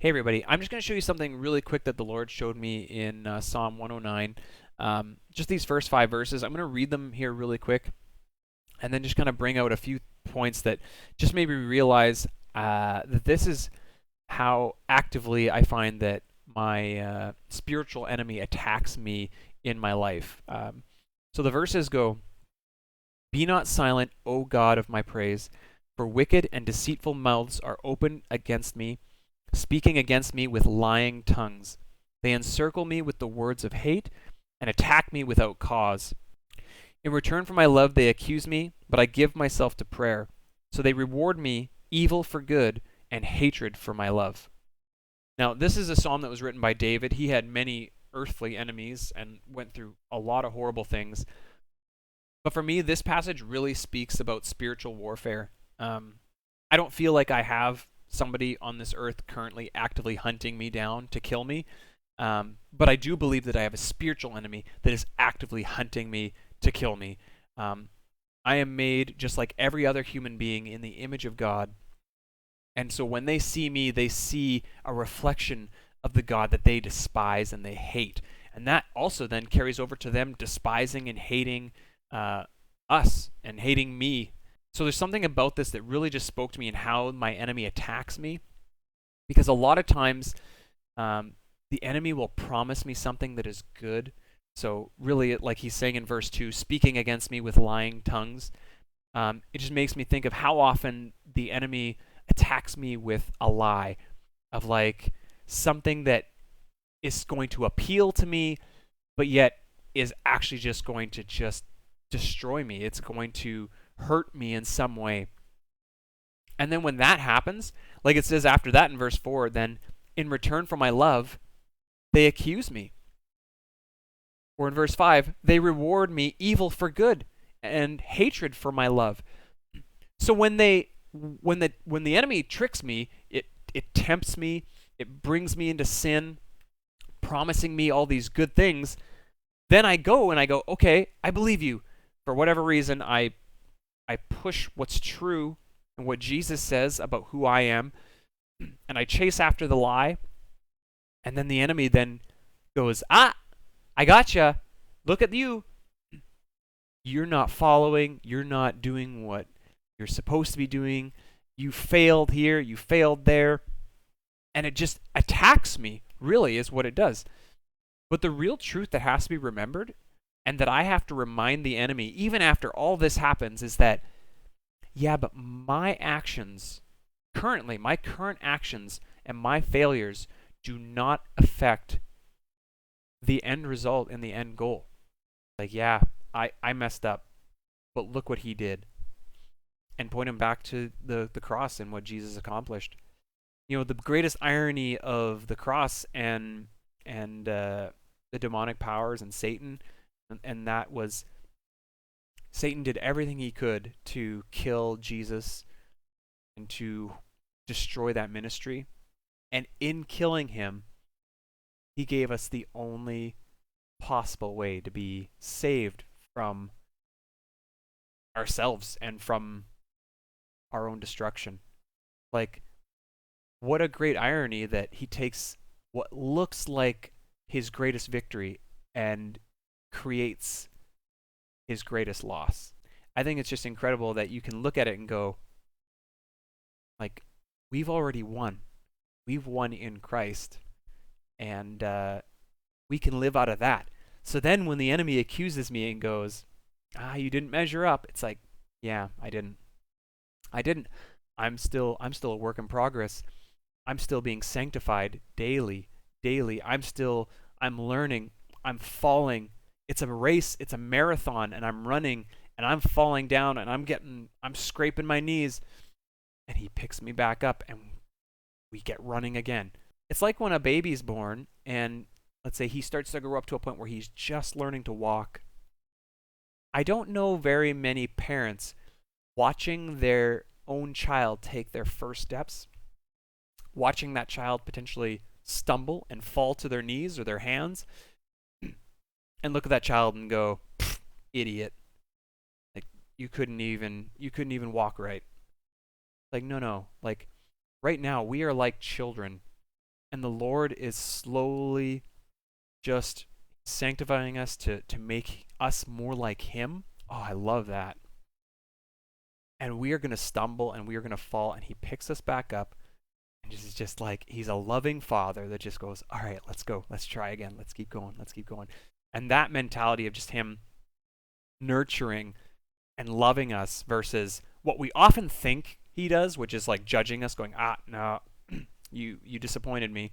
Hey everybody, I'm just going to show you something really quick that the Lord showed me in Psalm 109. Just these first 5 verses. I'm going to read them here really quick and then just kind of bring out a few points that just made me realize that this is how actively I find that my spiritual enemy attacks me in my life. So the verses go, "Be not silent, O God of my praise, for wicked and deceitful mouths are opened against me, speaking against me with lying tongues. They encircle me with the words of hate and attack me without cause. In return for my love, they accuse me, but I give myself to prayer. So they reward me evil for good and hatred for my love." Now, this is a psalm that was written by David. He had many earthly enemies and went through a lot of horrible things. But for me, this passage really speaks about spiritual warfare. I don't feel like I have somebody on this earth currently actively hunting me down to kill me. But I do believe that I have a spiritual enemy that is actively hunting me to kill me. I am made just like every other human being in the image of God. And so when they see me, they see a reflection of the God that they despise and they hate. And that also then carries over to them despising and hating us and hating me. So there's something about this that really just spoke to me in how my enemy attacks me. Because a lot of times the enemy will promise me something that is good. So really, like he's saying in verse 2, speaking against me with lying tongues. It just makes me think of how often the enemy attacks me with a lie of like something that is going to appeal to me, but yet is actually just going to just destroy me. It's going to hurt me in some way. And then when that happens, like it says after that in verse 4, then in return for my love, they accuse me. Or in verse 5, they reward me evil for good and hatred for my love. So when the enemy tricks me, it tempts me, it brings me into sin, promising me all these good things, then I go, okay, I believe you. For whatever reason, I push what's true and what Jesus says about who I am, and I chase after the lie, and then the enemy then goes, I gotcha. Look at you. You're not following. You're not doing what you're supposed to be doing. You failed here. You failed there. And it just attacks me, really, is what it does. But the real truth that has to be remembered, and that I have to remind the enemy, even after all this happens, is that, yeah, but my actions, currently, my current actions and my failures do not affect the end result and the end goal. Like, yeah, I messed up, but look what he did. And point him back to the cross and what Jesus accomplished. You know, the greatest irony of the cross and the demonic powers and Satan, and that was Satan did everything he could to kill Jesus and to destroy that ministry. And in killing him, he gave us the only possible way to be saved from ourselves and from our own destruction. Like, what a great irony that he takes what looks like his greatest victory and creates his greatest loss. I think it's just incredible that you can look at it and go, like, we've already won. We've won in Christ. And we can live out of that. So then when the enemy accuses me and goes, you didn't measure up, it's like, yeah, I didn't. I'm still a work in progress. I'm still being sanctified daily. I'm learning, I'm falling. It's a race, it's a marathon, and I'm running and I'm falling down and I'm scraping my knees, and he picks me back up and we get running again. It's like when a baby's born and let's say he starts to grow up to a point where he's just learning to walk. I don't know very many parents watching their own child take their first steps, watching that child potentially stumble and fall to their knees or their hands, and look at that child and go, idiot. Like, you couldn't even walk right. Like, no. Like, right now we are like children and the Lord is slowly just sanctifying us to make us more like Him. Oh, I love that. And we are going to stumble and we are going to fall, and He picks us back up. And just like He's a loving Father that just goes, all right, let's go. Let's try again. Let's keep going. Let's keep going. And that mentality of just Him nurturing and loving us versus what we often think He does, which is like judging us, going, no, you disappointed me.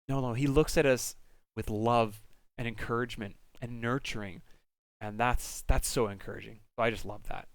No, He looks at us with love and encouragement and nurturing, and that's so encouraging. So I just love that.